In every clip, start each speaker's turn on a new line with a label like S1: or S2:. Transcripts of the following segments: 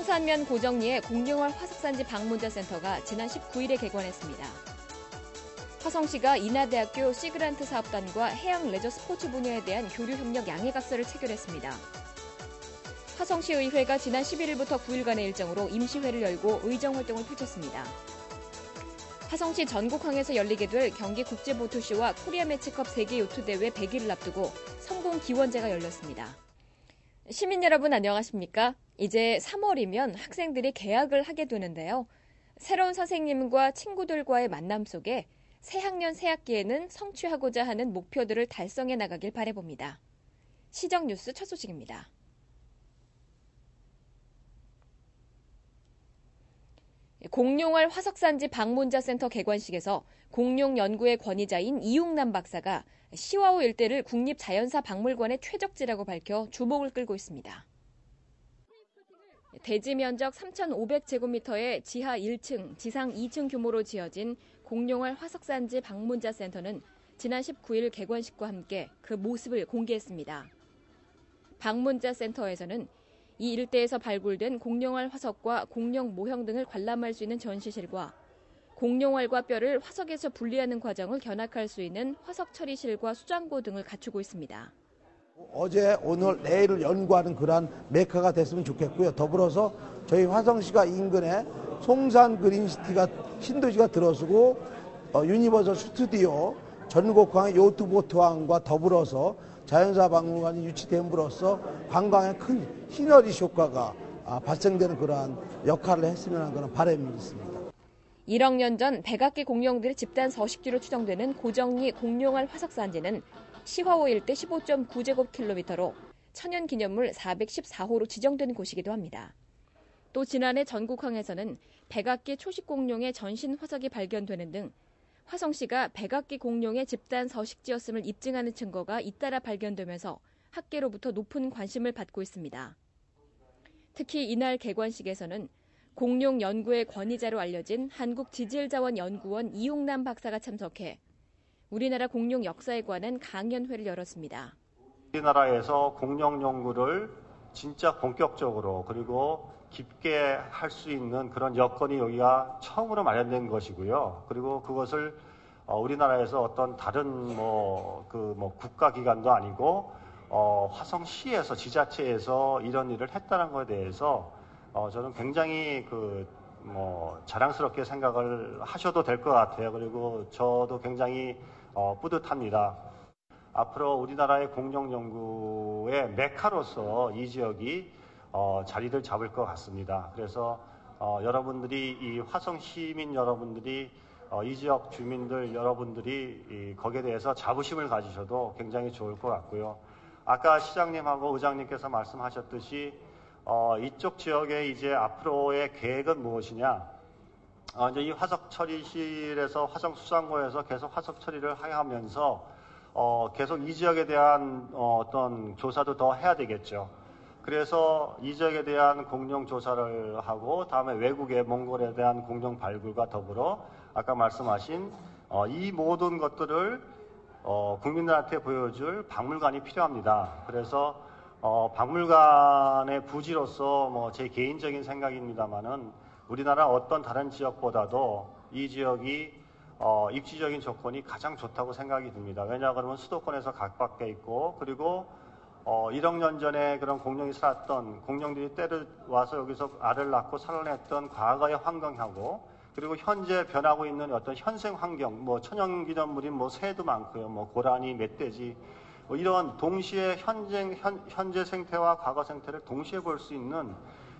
S1: 청산면 고정리의 공룡월 화석산지 방문자 센터가 지난 19일에 개관했습니다. 화성시가 인하대학교 시그란트 사업단과 해양 레저 스포츠 분야에 대한 교류 협력 양해각서를 체결했습니다. 화성시의회가 지난 11일부터 9일간의 일정으로 임시회를 열고 의정 활동을 펼쳤습니다. 화성시 전국항에서 열리게 될 경기국제보트쇼와 코리아 매치컵 세계 요트 대회 100일을 앞두고 성공 기원제가 열렸습니다. 시민 여러분 안녕하십니까? 이제 3월이면 학생들이 개학을 하게 되는데요. 새로운 선생님과 친구들과의 만남 속에 새학년 새학기에는 성취하고자 하는 목표들을 달성해 나가길 바라봅니다. 시정뉴스 첫 소식입니다. 공룡월 화석산지 방문자 센터 개관식에서 공룡 연구의 권위자인 이육남 박사가 시와호 일대를 국립자연사 박물관의 최적지라고 밝혀 주목을 끌고 있습니다. 대지 면적 3,500제곱미터의 지하 1층, 지상 2층 규모로 지어진 공룡월 화석산지 방문자 센터는 지난 19일 개관식과 함께 그 모습을 공개했습니다. 방문자 센터에서는 이 일대에서 발굴된 공룡월 화석과 공룡 모형 등을 관람할 수 있는 전시실과 공룡월과 뼈를 화석에서 분리하는 과정을 견학할 수 있는 화석 처리실과 수장고 등을 갖추고 있습니다.
S2: 어제, 오늘, 내일을 연구하는 그러한 메카가 됐으면 좋겠고요. 더불어서 저희 화성시가 인근에 송산 그린시티가 신도시가 들어서고 유니버설 스튜디오, 전국항 요트보트항과 더불어서 자연사 박물관이 유치됨으로써 관광에 큰 시너지 효과가 발생되는 그러한 역할을 했으면 하는 그런 바람이 있습니다.
S1: 1억 년 전 백악기 공룡들의 집단 서식지로 추정되는 고정리 공룡월 화석산지는 시화호 일대 15.9제곱킬로미터로 천연기념물 414호로 지정된 곳이기도 합니다. 또 지난해 전국항에서는 백악기 초식 공룡의 전신 화석이 발견되는 등 화성시가 백악기 공룡의 집단 서식지였음을 입증하는 증거가 잇따라 발견되면서 학계로부터 높은 관심을 받고 있습니다. 특히 이날 개관식에서는 공룡 연구의 권위자로 알려진 한국지질자원연구원 이육남 박사가 참석해 우리나라 공룡 역사에 관한 강연회를 열었습니다.
S3: 우리나라에서 공룡 연구를 진짜 본격적으로 그리고 깊게 할 수 있는 그런 여건이 여기가 처음으로 마련된 것이고요. 그리고 그것을 우리나라에서 어떤 다른 국가기관도 아니고 화성시에서 지자체에서 이런 일을 했다는 것에 대해서 저는 굉장히 자랑스럽게 생각을 하셔도 될 것 같아요. 그리고 저도 굉장히 뿌듯합니다. 앞으로 우리나라의 공룡 연구의 메카로서 이 지역이 자리를 잡을 것 같습니다. 그래서 여러분들이 이 화성 시민 여러분들이 이 지역 주민들 여러분들이 거기에 대해서 자부심을 가지셔도 굉장히 좋을 것 같고요. 아까 시장님하고 의장님께서 말씀하셨듯이 이쪽 지역에 이제 앞으로의 계획은 무엇이냐? 이제 이 화석 처리실에서 화성 수장고에서 계속 화석 처리를 하면서 계속 이 지역에 대한 어떤 조사도 더 해야 되겠죠. 그래서 이 지역에 대한 공룡 조사를 하고 다음에 외국의 몽골에 대한 공룡 발굴과 더불어 아까 말씀하신 이 모든 것들을 국민들한테 보여줄 박물관이 필요합니다. 그래서 박물관의 부지로서 제 개인적인 생각입니다만은 우리나라 어떤 다른 지역보다도 이 지역이 입지적인 조건이 가장 좋다고 생각이 듭니다. 왜냐하면 수도권에서 가깝게 있고 그리고 1억 년 전에 그런 공룡이 살았던 공룡들이 때를 와서 여기서 알을 낳고 살아냈던 과거의 환경하고 그리고 현재 변하고 있는 어떤 현생 환경, 천연기념물인 새도 많고요, 고라니, 멧돼지, 이런 동시에 현재 생태와 과거 생태를 동시에 볼 수 있는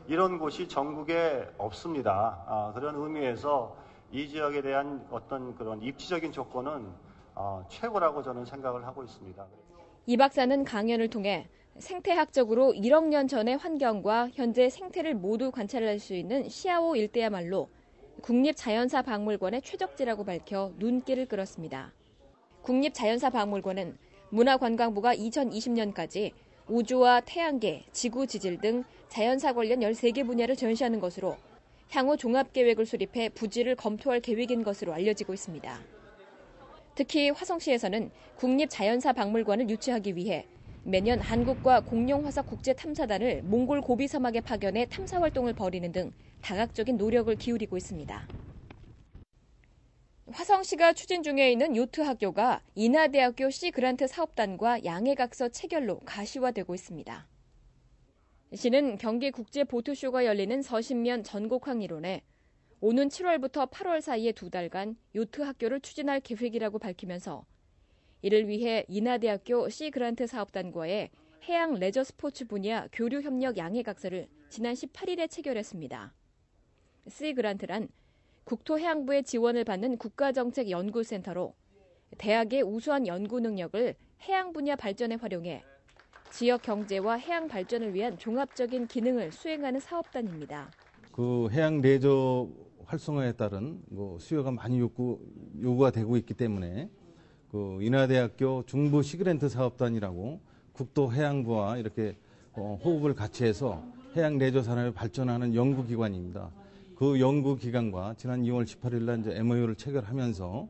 S3: 이런 곳이 전국에 없습니다. 그런 의미에서 이 지역에 대한 어떤 그런 입지적인 조건은 최고라고 저는 생각을 하고 있습니다.
S1: 이 박사는 강연을 통해 생태학적으로 1억 년 전의 환경과 현재 생태를 모두 관찰할 수 있는 시아호 일대야말로 국립자연사 박물관의 최적지라고 밝혀 눈길을 끌었습니다. 국립자연사 박물관은 문화관광부가 2020년까지 우주와 태양계, 지구 지질 등 자연사 관련 13개 분야를 전시하는 것으로 향후 종합계획을 수립해 부지를 검토할 계획인 것으로 알려지고 있습니다. 특히 화성시에서는 국립자연사 박물관을 유치하기 위해 매년 한국과 공룡화석 국제탐사단을 몽골 고비 사막에 파견해 탐사 활동을 벌이는 등 다각적인 노력을 기울이고 있습니다. 화성시가 추진 중에 있는 요트 학교가 인하대학교 C그란트 사업단과 양해각서 체결로 가시화되고 있습니다. 시는 경기국제보트쇼가 열리는 서신면 전국항이론에 오는 7월부터 8월 사이의 2달간 요트 학교를 추진할 계획이라고 밝히면서 이를 위해 인하대학교 C그란트 사업단과의 해양 레저 스포츠 분야 교류 협력 양해각서를 지난 18일에 체결했습니다. C그란트란 국토해양부의 지원을 받는 국가정책연구센터로 대학의 우수한 연구 능력을 해양 분야 발전에 활용해 지역 경제와 해양 발전을 위한 종합적인 기능을 수행하는 사업단입니다.
S4: 그 해양 레저 활성화에 따른 수요가 많이 요구가 되고 있기 때문에 그 인하대학교 중부 시그랜트 사업단이라고 국토해양부와 이렇게 호흡을 같이 해서 해양 레저 산업을 발전하는 연구기관입니다. 그 연구기관과 지난 2월 18일 날 이제 MOU를 체결하면서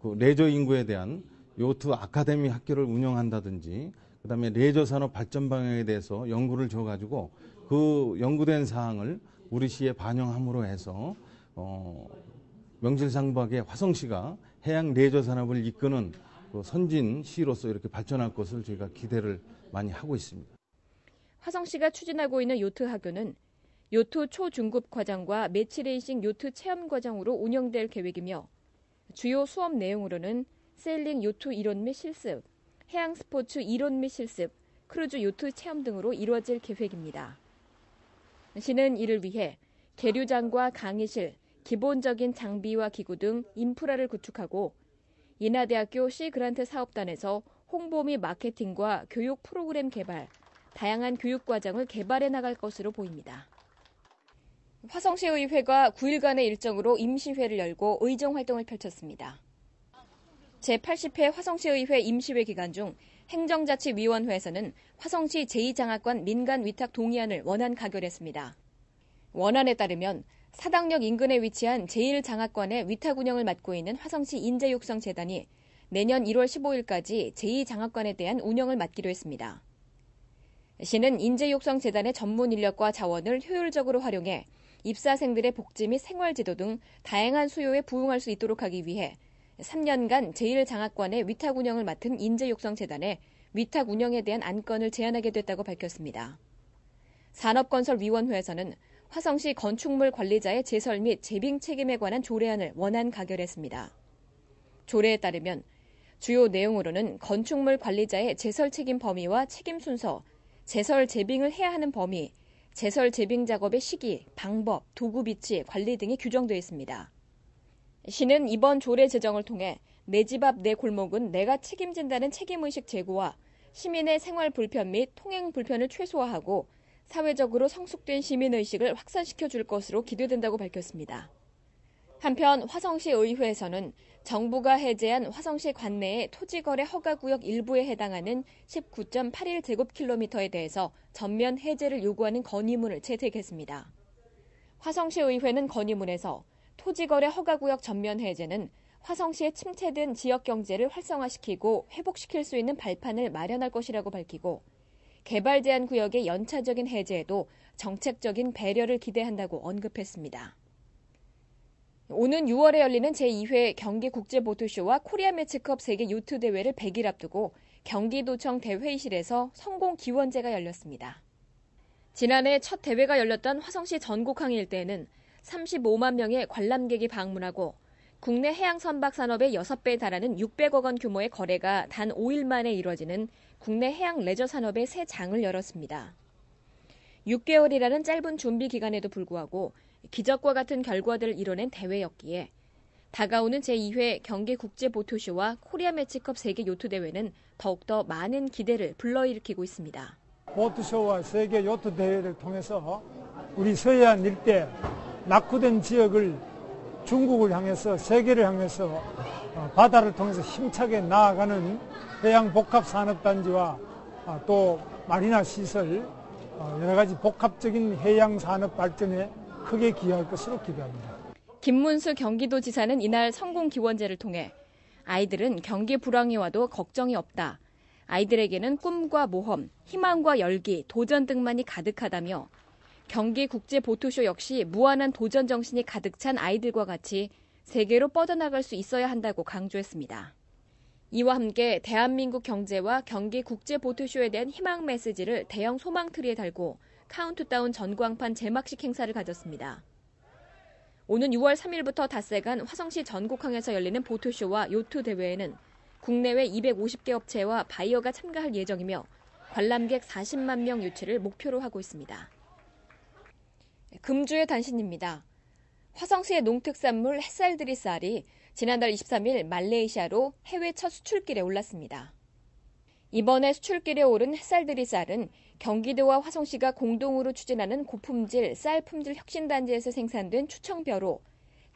S4: 그 레저 인구에 대한 요트 아카데미 학교를 운영한다든지 그다음에 레저 산업 발전 방향에 대해서 연구를 줘가지고 그 연구된 사항을 우리 시에 반영함으로 해서 명실상부하게 화성시가 해양 레저 산업을 이끄는 그 선진 시로서 이렇게 발전할 것을 저희가 기대를 많이 하고 있습니다.
S1: 화성시가 추진하고 있는 요트 학교는 요트 초중급 과정과 매치레이싱 요트 체험 과정으로 운영될 계획이며 주요 수업 내용으로는 세일링 요트 이론 및 실습, 해양 스포츠 이론 및 실습, 크루즈 요트 체험 등으로 이루어질 계획입니다. 시는 이를 위해 계류장과 강의실, 기본적인 장비와 기구 등 인프라를 구축하고 인하대학교 C그란트 사업단에서 홍보 및 마케팅과 교육 프로그램 개발, 다양한 교육 과정을 개발해 나갈 것으로 보입니다. 화성시의회가 9일간의 일정으로 임시회를 열고 의정 활동을 펼쳤습니다. 제80회 화성시의회 임시회 기간 중 행정자치위원회에서는 화성시 제2장학관 민간 위탁 동의안을 원안 가결했습니다. 원안에 따르면 사당역 인근에 위치한 제1장학관의 위탁 운영을 맡고 있는 화성시 인재육성재단이 내년 1월 15일까지 제2장학관에 대한 운영을 맡기로 했습니다. 시는 인재육성재단의 전문 인력과 자원을 효율적으로 활용해 입사생들의 복지 및 생활지도 등 다양한 수요에 부응할 수 있도록 하기 위해 3년간 제1장학관의 위탁 운영을 맡은 인재육성재단에 위탁 운영에 대한 안건을 제안하게 됐다고 밝혔습니다. 산업건설위원회에서는 화성시 건축물 관리자의 제설 및 재빙 책임에 관한 조례안을 원안 가결했습니다. 조례에 따르면 주요 내용으로는 건축물 관리자의 제설 책임 범위와 책임 순서, 제설 재빙을 해야 하는 범위, 제설 재빙 작업의 시기, 방법, 도구 비치, 관리 등이 규정되어 있습니다. 시는 이번 조례 제정을 통해 내 집 앞 내 골목은 내가 책임진다는 책임의식 제고와 시민의 생활 불편 및 통행 불편을 최소화하고 사회적으로 성숙된 시민의식을 확산시켜 줄 것으로 기대된다고 밝혔습니다. 한편 화성시 의회에서는 정부가 해제한 화성시 관내의 토지거래 허가구역 일부에 해당하는 19.81제곱킬로미터에 대해서 전면 해제를 요구하는 건의문을 채택했습니다. 화성시 의회는 건의문에서 토지거래 허가구역 전면 해제는 화성시의 침체된 지역 경제를 활성화시키고 회복시킬 수 있는 발판을 마련할 것이라고 밝히고 개발 제한 구역의 연차적인 해제에도 정책적인 배려를 기대한다고 언급했습니다. 오는 6월에 열리는 제2회 경기국제보트쇼와 코리아 매치컵 세계 요트 대회를 100일 앞두고 경기도청 대회의실에서 성공 기원제가 열렸습니다. 지난해 첫 대회가 열렸던 화성시 전곡항 일대에는 35만 명의 관람객이 방문하고 국내 해양 선박 산업의 6배에 달하는 600억 원 규모의 거래가 단 5일 만에 이뤄지는 국내 해양 레저 산업의 새 장을 열었습니다. 6개월이라는 짧은 준비 기간에도 불구하고 기적과 같은 결과들을 이뤄낸 대회였기에 다가오는 제2회 경기국제보트쇼와 코리아 매치컵 세계 요트 대회는 더욱더 많은 기대를 불러일으키고 있습니다.
S5: 보트쇼와 세계 요트 대회를 통해서 우리 서해안 일대 낙후된 지역을 중국을 향해서 세계를 향해서 바다를 통해서 힘차게 나아가는 해양 복합산업단지와 또 마리나 시설 여러 가지 복합적인 해양 산업 발전에 크게 기여할 것으로 기대합니다.
S1: 김문수 경기도지사는 이날 성공 기원제를 통해 아이들은 경기 불황이 와도 걱정이 없다. 아이들에게는 꿈과 모험, 희망과 열기, 도전 등만이 가득하다며 경기국제보트쇼 역시 무한한 도전 정신이 가득 찬 아이들과 같이 세계로 뻗어나갈 수 있어야 한다고 강조했습니다. 이와 함께 대한민국 경제와 경기국제보트쇼에 대한 희망 메시지를 대형 소망트리에 달고 카운트다운 전광판 제막식 행사를 가졌습니다. 오는 6월 3일부터 닷새간 화성시 전곡항에서 열리는 보트쇼와 요트 대회에는 국내외 250개 업체와 바이어가 참가할 예정이며 관람객 40만 명 유치를 목표로 하고 있습니다. 금주의 단신입니다. 화성시의 농특산물 햇살들이 쌀이 지난달 23일 말레이시아로 해외 첫 수출길에 올랐습니다. 이번에 수출길에 오른 햇살들이 쌀은 경기도와 화성시가 공동으로 추진하는 고품질 쌀 품질 혁신단지에서 생산된 추청벼로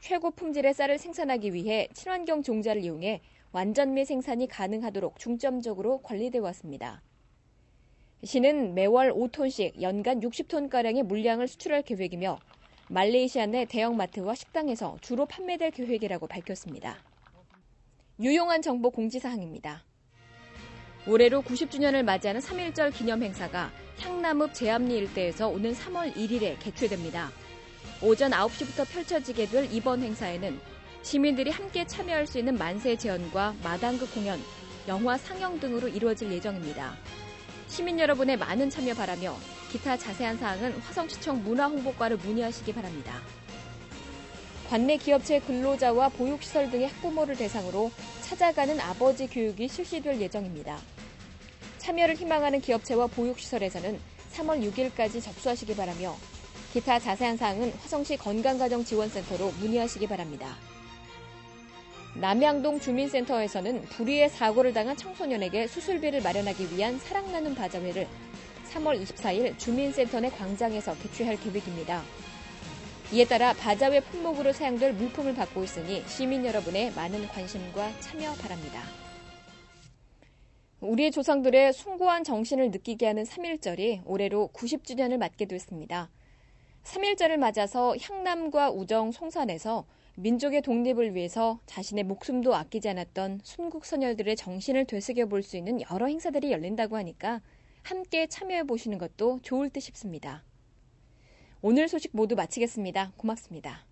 S1: 최고 품질의 쌀을 생산하기 위해 친환경 종자를 이용해 완전미 생산이 가능하도록 중점적으로 관리되어 왔습니다. 시는 매월 5톤씩 연간 60톤가량의 물량을 수출할 계획이며 말레이시아 내 대형마트와 식당에서 주로 판매될 계획이라고 밝혔습니다. 유용한 정보 공지사항입니다. 올해로 90주년을 맞이하는 3.1절 기념 행사가 향남읍 제암리 일대에서 오는 3월 1일에 개최됩니다. 오전 9시부터 펼쳐지게 될 이번 행사에는 시민들이 함께 참여할 수 있는 만세 제언과 마당극 공연, 영화 상영 등으로 이루어질 예정입니다. 시민 여러분의 많은 참여 바라며 기타 자세한 사항은 화성시청 문화홍보과를 문의하시기 바랍니다. 관내 기업체 근로자와 보육시설 등의 학부모를 대상으로 찾아가는 아버지 교육이 실시될 예정입니다. 참여를 희망하는 기업체와 보육시설에서는 3월 6일까지 접수하시기 바라며 기타 자세한 사항은 화성시 건강가정지원센터로 문의하시기 바랍니다. 남양동 주민센터에서는 불의의 사고를 당한 청소년에게 수술비를 마련하기 위한 사랑 나눔 바자회를 3월 24일 주민센터 내 광장에서 개최할 계획입니다. 이에 따라 바자회 품목으로 사용될 물품을 받고 있으니 시민 여러분의 많은 관심과 참여 바랍니다. 우리의 조상들의 숭고한 정신을 느끼게 하는 3.1절이 올해로 90주년을 맞게 됐습니다. 3.1절을 맞아서 향남과 우정 송산에서 민족의 독립을 위해서 자신의 목숨도 아끼지 않았던 순국선열들의 정신을 되새겨 볼 수 있는 여러 행사들이 열린다고 하니까 함께 참여해 보시는 것도 좋을 듯 싶습니다. 오늘 소식 모두 마치겠습니다. 고맙습니다.